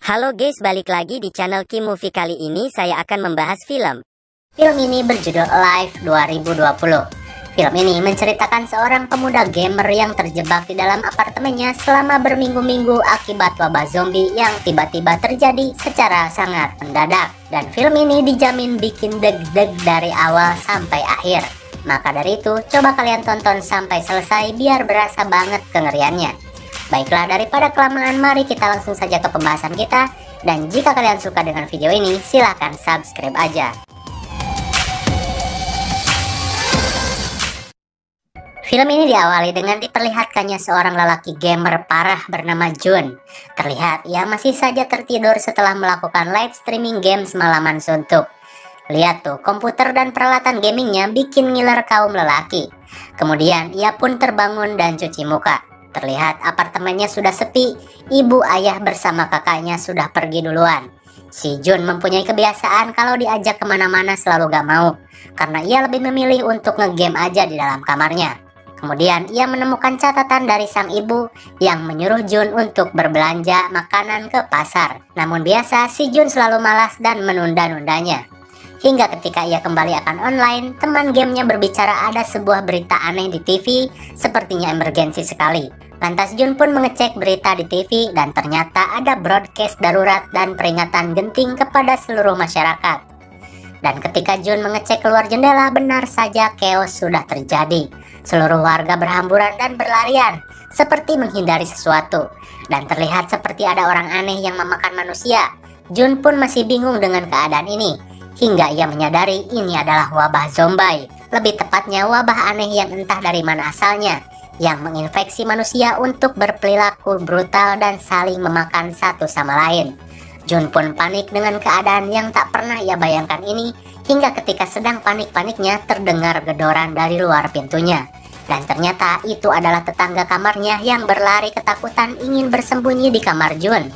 Halo guys, balik lagi di channel Kim Movie. Kali ini saya akan membahas film. Film ini berjudul Live 2020. Film ini menceritakan seorang pemuda gamer yang terjebak di dalam apartemennya selama berminggu-minggu akibat wabah zombie yang tiba-tiba terjadi secara sangat mendadak. Dan film ini dijamin bikin deg-deg dari awal sampai akhir. Maka dari itu, coba kalian tonton sampai selesai biar berasa banget kengeriannya. Baiklah, daripada kelamaan, mari kita langsung saja ke pembahasan kita. Dan jika kalian suka dengan video ini, silahkan subscribe aja. Film ini diawali dengan diperlihatkannya seorang lelaki gamer parah bernama Jun. Terlihat ia masih saja tertidur setelah melakukan live streaming games malaman suntuk. Lihat tuh, komputer dan peralatan gamingnya bikin ngiler kaum lelaki. Kemudian ia pun terbangun dan cuci muka. Terlihat apartemennya sudah sepi, ibu ayah bersama kakaknya sudah pergi duluan. Si Jun mempunyai kebiasaan kalau diajak kemana-mana selalu gak mau, karena ia lebih memilih untuk ngegame aja di dalam kamarnya. Kemudian ia menemukan catatan dari sang ibu yang menyuruh Jun untuk berbelanja makanan ke pasar. Namun biasa si Jun selalu malas dan menunda-nundanya. Hingga ketika ia kembali akan online, teman gamenya berbicara ada sebuah berita aneh di TV, sepertinya emergensi sekali. Lantas Jun pun mengecek berita di TV dan ternyata ada broadcast darurat dan peringatan genting kepada seluruh masyarakat. Dan ketika Jun mengecek keluar jendela, benar saja chaos sudah terjadi. Seluruh warga berhamburan dan berlarian, seperti menghindari sesuatu. Dan terlihat seperti ada orang aneh yang memakan manusia. Jun pun masih bingung dengan keadaan ini. Hingga ia menyadari ini adalah wabah zombie. Lebih tepatnya wabah aneh yang entah dari mana asalnya, yang menginfeksi manusia untuk berperilaku brutal dan saling memakan satu sama lain. Jun pun panik dengan keadaan yang tak pernah ia bayangkan ini, hingga ketika sedang panik-paniknya terdengar gedoran dari luar pintunya. Dan ternyata itu adalah tetangga kamarnya yang berlari ketakutan ingin bersembunyi di kamar Jun.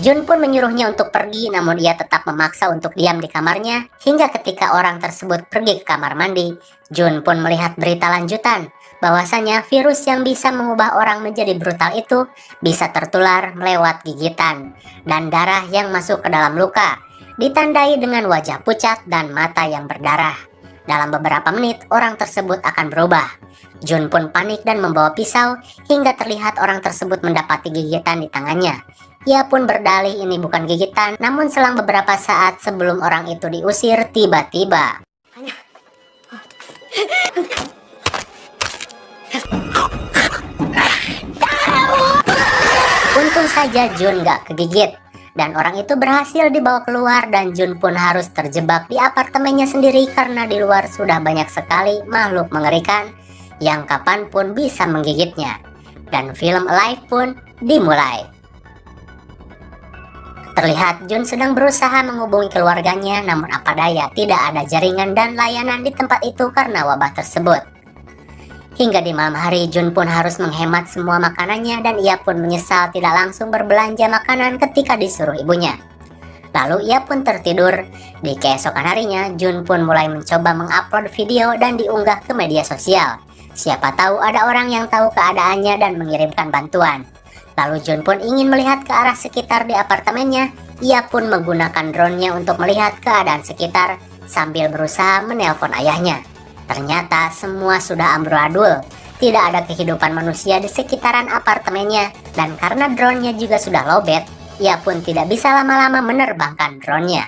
Jun pun menyuruhnya untuk pergi, namun ia tetap memaksa untuk diam di kamarnya. Hingga ketika orang tersebut pergi ke kamar mandi, Jun pun melihat berita lanjutan bahwasanya virus yang bisa mengubah orang menjadi brutal itu bisa tertular melewat gigitan dan darah yang masuk ke dalam luka, ditandai dengan wajah pucat dan mata yang berdarah. Dalam beberapa menit orang tersebut akan berubah. Jun pun panik dan membawa pisau hingga terlihat orang tersebut mendapati gigitan di tangannya. Ia pun berdalih ini bukan gigitan, namun selang beberapa saat sebelum orang itu diusir, tiba-tiba untung saja Jun gak kegigit, dan orang itu berhasil dibawa keluar dan Jun pun harus terjebak di apartemennya sendiri karena di luar sudah banyak sekali makhluk mengerikan yang kapanpun bisa menggigitnya. Dan film Alive pun dimulai. Terlihat Jun sedang berusaha menghubungi keluarganya, namun apa daya tidak ada jaringan dan layanan di tempat itu karena wabah tersebut. Hingga di malam hari Jun pun harus menghemat semua makanannya dan ia pun menyesal tidak langsung berbelanja makanan ketika disuruh ibunya. Lalu ia pun tertidur. Di keesokan harinya Jun pun mulai mencoba mengupload video dan diunggah ke media sosial. Siapa tahu ada orang yang tahu keadaannya dan mengirimkan bantuan. Lalu Jun pun ingin melihat ke arah sekitar di apartemennya. Ia pun menggunakan drone-nya untuk melihat keadaan sekitar sambil berusaha menelpon ayahnya. Ternyata semua sudah amburadul. Tidak ada kehidupan manusia di sekitaran apartemennya. Dan karena drone-nya juga sudah lowbat, ia pun tidak bisa lama-lama menerbangkan drone-nya.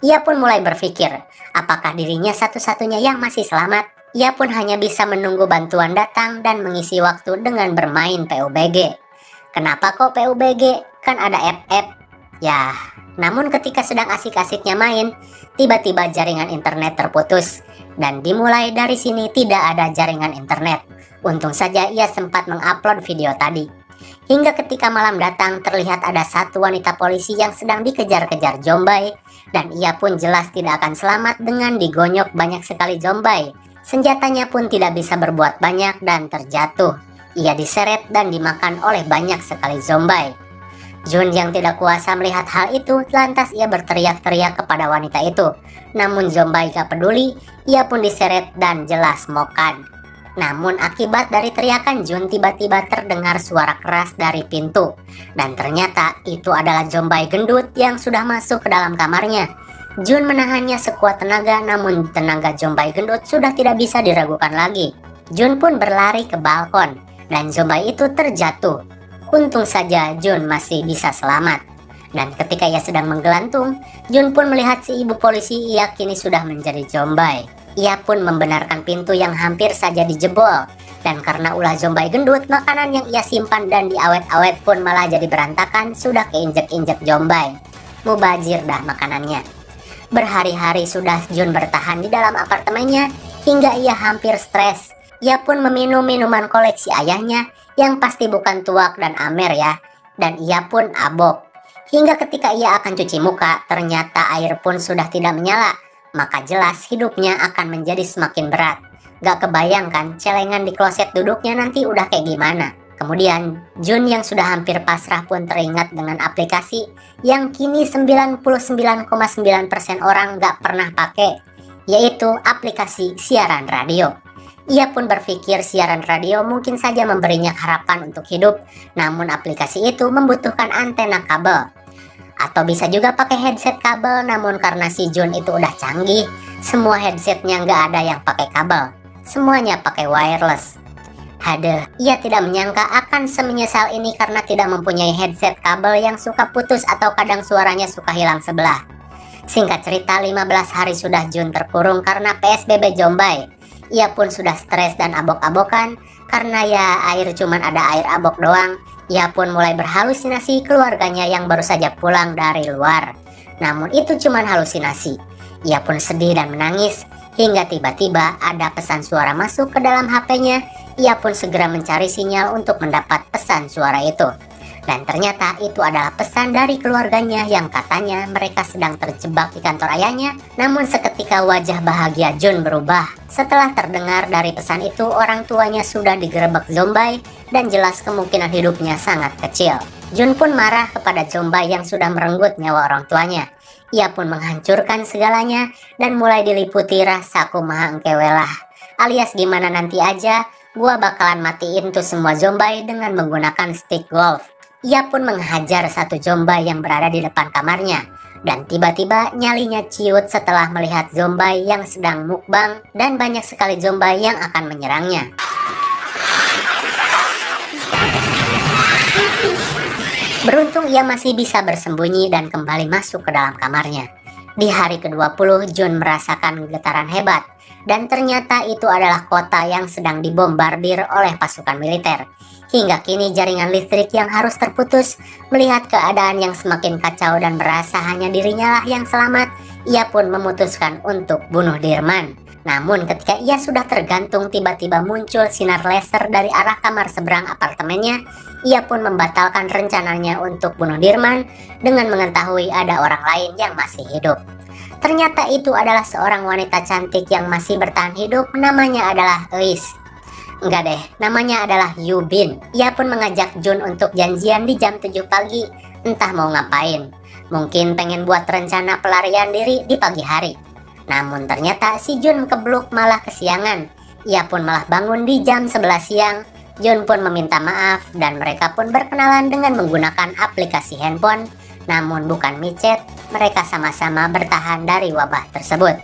Ia pun mulai berpikir, apakah dirinya satu-satunya yang masih selamat? Ia pun hanya bisa menunggu bantuan datang dan mengisi waktu dengan bermain PUBG. Kenapa kok PUBG? Kan ada app-app. Ya, namun ketika sedang asik-asiknya main, tiba-tiba jaringan internet terputus. Dan dimulai dari sini tidak ada jaringan internet. Untung saja ia sempat mengupload video tadi. Hingga ketika malam datang terlihat ada satu wanita polisi yang sedang dikejar-kejar zombie. Dan ia pun jelas tidak akan selamat dengan digonyok banyak sekali zombie. Senjatanya pun tidak bisa berbuat banyak dan terjatuh. Ia diseret dan dimakan oleh banyak sekali zombie. Jun yang tidak kuasa melihat hal itu, lantas ia berteriak-teriak kepada wanita itu. Namun zombie gak peduli, ia pun diseret dan jelas mokan. Namun akibat dari teriakan Jun, tiba-tiba terdengar suara keras dari pintu. Dan ternyata itu adalah Zombai gendut yang sudah masuk ke dalam kamarnya. Jun menahannya sekuat tenaga, namun tenaga Zombai gendut sudah tidak bisa diragukan lagi. Jun pun berlari ke balkon, dan Zombai itu terjatuh. Untung saja Jun masih bisa selamat. Dan ketika ia sedang menggelantung, Jun pun melihat si ibu polisi ia kini sudah menjadi Zombai. Ia pun membenarkan pintu yang hampir saja dijebol. Dan karena ulah Zombai gendut, makanan yang ia simpan dan diawet-awet pun malah jadi berantakan, sudah keinjek-injek Zombai. Mubazir dah makanannya. Berhari-hari sudah Jun bertahan di dalam apartemennya hingga ia hampir stres. Ia pun meminum minuman koleksi ayahnya yang pasti bukan tuak dan amer ya. Dan ia pun abok. Hingga ketika ia akan cuci muka, ternyata air pun sudah tidak menyala. Maka jelas hidupnya akan menjadi semakin berat. Gak kebayangkan celengan di kloset duduknya nanti udah kayak gimana. Kemudian Jun yang sudah hampir pasrah pun teringat dengan aplikasi yang kini 99,9% orang gak pernah pakai, yaitu aplikasi siaran radio. Ia pun berpikir siaran radio mungkin saja memberinya harapan untuk hidup, namun aplikasi itu membutuhkan antena kabel. Atau bisa juga pakai headset kabel, namun karena si Jun itu udah canggih, semua headsetnya nggak ada yang pakai kabel. Semuanya pakai wireless. Haduh, ia tidak menyangka akan semenyesal ini karena tidak mempunyai headset kabel yang suka putus atau kadang suaranya suka hilang sebelah. Singkat cerita, 15 hari sudah Jun terkurung karena PSBB Zombai. Ia pun sudah stres dan abok-abokan karena ya cuman ada air abok doang. Ia pun mulai berhalusinasi keluarganya yang baru saja pulang dari luar. Namun itu cuman halusinasi. Ia pun sedih dan menangis hingga tiba-tiba ada pesan suara masuk ke dalam HP-nya. Ia pun segera mencari sinyal untuk mendapat pesan suara itu. Dan ternyata itu adalah pesan dari keluarganya yang katanya mereka sedang terjebak di kantor ayahnya. Namun seketika wajah bahagia Jun berubah. Setelah terdengar dari pesan itu, orang tuanya sudah digerebek Zombai dan jelas kemungkinan hidupnya sangat kecil. Jun pun marah kepada Zombai yang sudah merenggut nyawa orang tuanya. Ia pun menghancurkan segalanya dan mulai diliputi rasa kumaha engkewelah. Alias gimana nanti aja, gua bakalan matiin tuh semua Zombai dengan menggunakan stick golf. Ia pun menghajar satu Zombai yang berada di depan kamarnya. Dan tiba-tiba nyalinya ciut setelah melihat Zombai yang sedang mukbang dan banyak sekali Zombai yang akan menyerangnya. Beruntung ia masih bisa bersembunyi dan kembali masuk ke dalam kamarnya. Di hari ke-20, Jun merasakan getaran hebat. Dan ternyata itu adalah kota yang sedang dibombardir oleh pasukan militer. Hingga kini jaringan listrik yang harus terputus. Melihat keadaan yang semakin kacau dan merasa hanya dirinya lah yang selamat, ia pun memutuskan untuk bunuh Dirman. Namun ketika ia sudah tergantung, tiba-tiba muncul sinar laser dari arah kamar seberang apartemennya. Ia pun membatalkan rencananya untuk bunuh Dirman dengan mengetahui ada orang lain yang masih hidup. Ternyata itu adalah seorang wanita cantik yang masih bertahan hidup, namanya adalah Eis. Enggak deh, namanya adalah Yubin. Ia pun mengajak Jun untuk janjian di jam 7 pagi, entah mau ngapain. Mungkin pengen buat rencana pelarian diri di pagi hari. Namun ternyata si Jun kebluk malah kesiangan. Ia pun malah bangun di jam 11 siang. Jun pun meminta maaf dan mereka pun berkenalan dengan menggunakan aplikasi handphone. Namun bukan micet, mereka sama-sama bertahan dari wabah tersebut.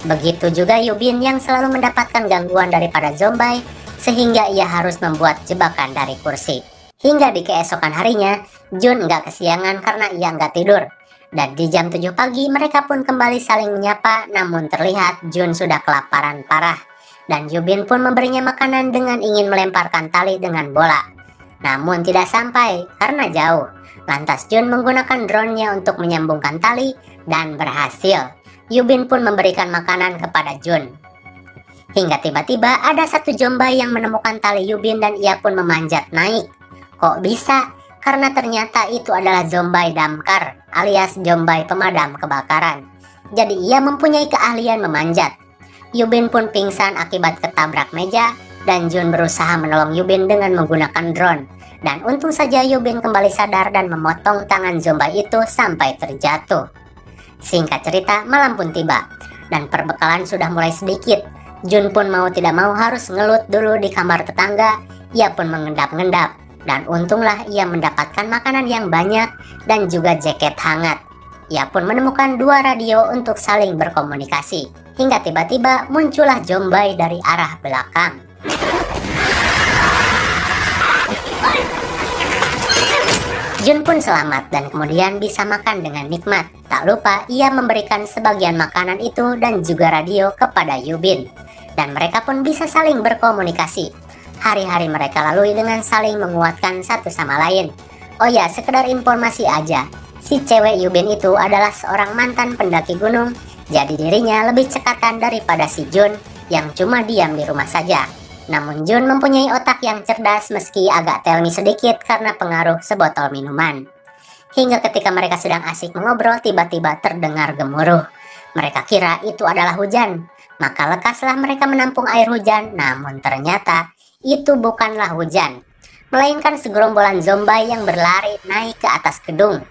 Begitu juga Yubin yang selalu mendapatkan gangguan daripada Zombai, sehingga ia harus membuat jebakan dari kursi. Hingga di keesokan harinya, Jun nggak kesiangan karena ia nggak tidur. Dan di jam 7 pagi mereka pun kembali saling menyapa, namun terlihat Jun sudah kelaparan parah. Dan Yubin pun memberinya makanan dengan ingin melemparkan tali dengan bola. Namun tidak sampai karena jauh. Lantas Jun menggunakan drone-nya untuk menyambungkan tali dan berhasil. Yubin pun memberikan makanan kepada Jun. Hingga tiba-tiba ada satu Zombai yang menemukan tali Yubin dan ia pun memanjat naik. Kok bisa? Karena ternyata itu adalah Zombai damkar alias Zombai pemadam kebakaran. Jadi ia mempunyai keahlian memanjat. Yubin pun pingsan akibat ketabrak meja dan Jun berusaha menolong Yubin dengan menggunakan drone. Dan untung saja Yubin kembali sadar dan memotong tangan Zombai itu sampai terjatuh. Singkat cerita, malam pun tiba dan perbekalan sudah mulai sedikit. Jun pun mau tidak mau harus ngelut dulu di kamar tetangga. Ia pun mengendap-endap, dan untunglah ia mendapatkan makanan yang banyak dan juga jaket hangat. Ia pun menemukan 2 radio untuk saling berkomunikasi, hingga tiba-tiba muncullah Jombai dari arah belakang. Jun pun selamat dan kemudian bisa makan dengan nikmat. Tak lupa ia memberikan sebagian makanan itu dan juga radio kepada Yubin. Dan mereka pun bisa saling berkomunikasi. Hari-hari mereka lalui dengan saling menguatkan satu sama lain. Oh ya, sekedar informasi aja. Si cewek Yubin itu adalah seorang mantan pendaki gunung. Jadi dirinya lebih cekatan daripada si Jun yang cuma diam di rumah saja. Namun Jun mempunyai otak yang cerdas meski agak telmi sedikit karena pengaruh sebotol minuman. Hingga ketika mereka sedang asik mengobrol, tiba-tiba terdengar gemuruh. Mereka kira itu adalah hujan. Maka lekaslah mereka menampung air hujan, namun ternyata itu bukanlah hujan, melainkan segerombolan zombie yang berlari naik ke atas gedung.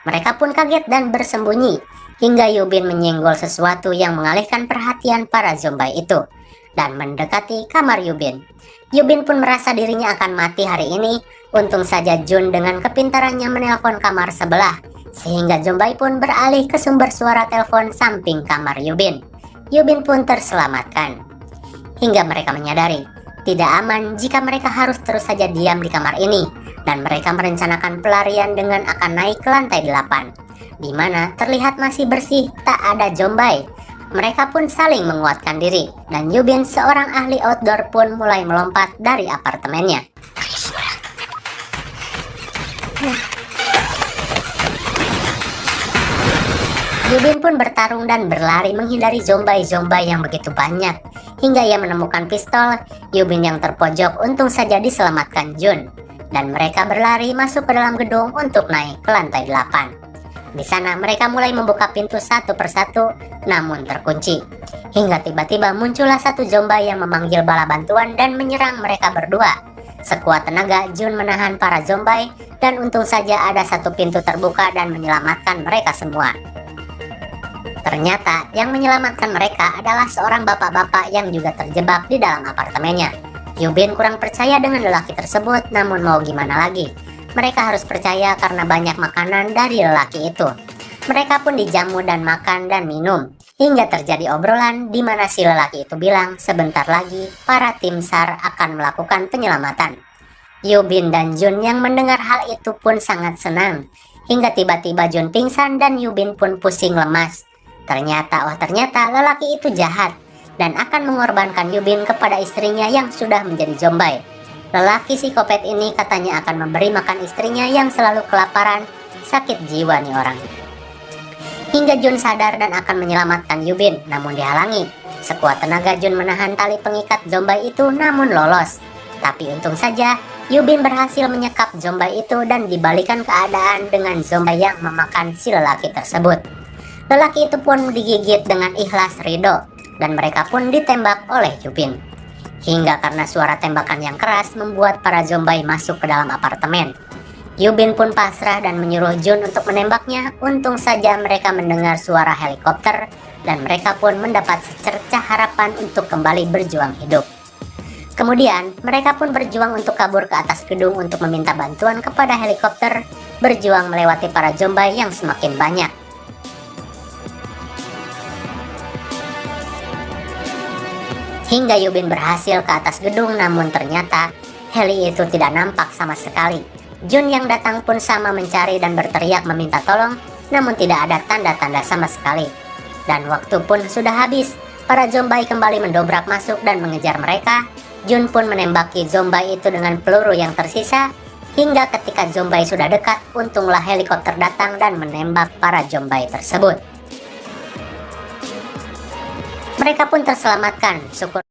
Mereka pun kaget dan bersembunyi, hingga Yubin menyenggol sesuatu yang mengalihkan perhatian para zombie itu dan mendekati kamar Yubin. Yubin pun merasa dirinya akan mati hari ini. Untung saja Jun dengan kepintarannya menelpon kamar sebelah, sehingga zombie pun beralih ke sumber suara telepon samping kamar Yubin. Yubin pun terselamatkan. Hingga mereka menyadari tidak aman jika mereka harus terus saja diam di kamar ini, dan mereka merencanakan pelarian dengan akan naik ke lantai 8, di mana terlihat masih bersih, tak ada zombie. Mereka pun saling menguatkan diri, dan Yubin, seorang ahli outdoor, pun mulai melompat dari apartemennya. Yubin pun bertarung dan berlari menghindari zombie-zombie yang begitu banyak. Hingga ia menemukan pistol. Yubin yang terpojok untung saja diselamatkan Jun. Dan mereka berlari masuk ke dalam gedung untuk naik ke lantai 8. Di sana mereka mulai membuka pintu satu persatu, namun terkunci. Hingga tiba-tiba muncullah satu zombie yang memanggil bala bantuan dan menyerang mereka berdua. Sekuat tenaga Jun menahan para zombie, dan untung saja ada satu pintu terbuka dan menyelamatkan mereka semua. Ternyata yang menyelamatkan mereka adalah seorang bapak-bapak yang juga terjebak di dalam apartemennya. Yubin kurang percaya dengan lelaki tersebut, namun mau gimana lagi? Mereka harus percaya karena banyak makanan dari lelaki itu. Mereka pun dijamu dan makan dan minum, hingga terjadi obrolan di mana si lelaki itu bilang sebentar lagi para tim SAR akan melakukan penyelamatan. Yubin dan Jun yang mendengar hal itu pun sangat senang, hingga tiba-tiba Jun pingsan dan Yubin pun pusing lemas. Ternyata lelaki itu jahat dan akan mengorbankan Yubin kepada istrinya yang sudah menjadi zombie. Lelaki psikopat ini katanya akan memberi makan istrinya yang selalu kelaparan. Sakit jiwa nih orang. Hingga Jun sadar dan akan menyelamatkan Yubin, namun dihalangi. Sekuat tenaga Jun menahan tali pengikat zombie itu, namun lolos. Tapi untung saja Yubin berhasil menyekap zombie itu dan dibalikan keadaan dengan zombie yang memakan si lelaki tersebut. Lelaki itu pun digigit dengan ikhlas ridho, dan mereka pun ditembak oleh Yubin. Hingga karena suara tembakan yang keras membuat para zombie masuk ke dalam apartemen. Yubin pun pasrah dan menyuruh Jun untuk menembaknya. Untung saja mereka mendengar suara helikopter dan mereka pun mendapat secercah harapan untuk kembali berjuang hidup. Kemudian mereka pun berjuang untuk kabur ke atas gedung untuk meminta bantuan kepada helikopter, berjuang melewati para zombie yang semakin banyak. Hingga Yubin berhasil ke atas gedung, namun ternyata heli itu tidak nampak sama sekali. Jun yang datang pun sama mencari dan berteriak meminta tolong, namun tidak ada tanda-tanda sama sekali. Dan waktu pun sudah habis. Para zombie kembali mendobrak masuk dan mengejar mereka. Jun pun menembaki zombie itu dengan peluru yang tersisa. Hingga ketika zombie sudah dekat, untunglah helikopter datang dan menembak para zombie tersebut. Mereka pun terselamatkan, syukur.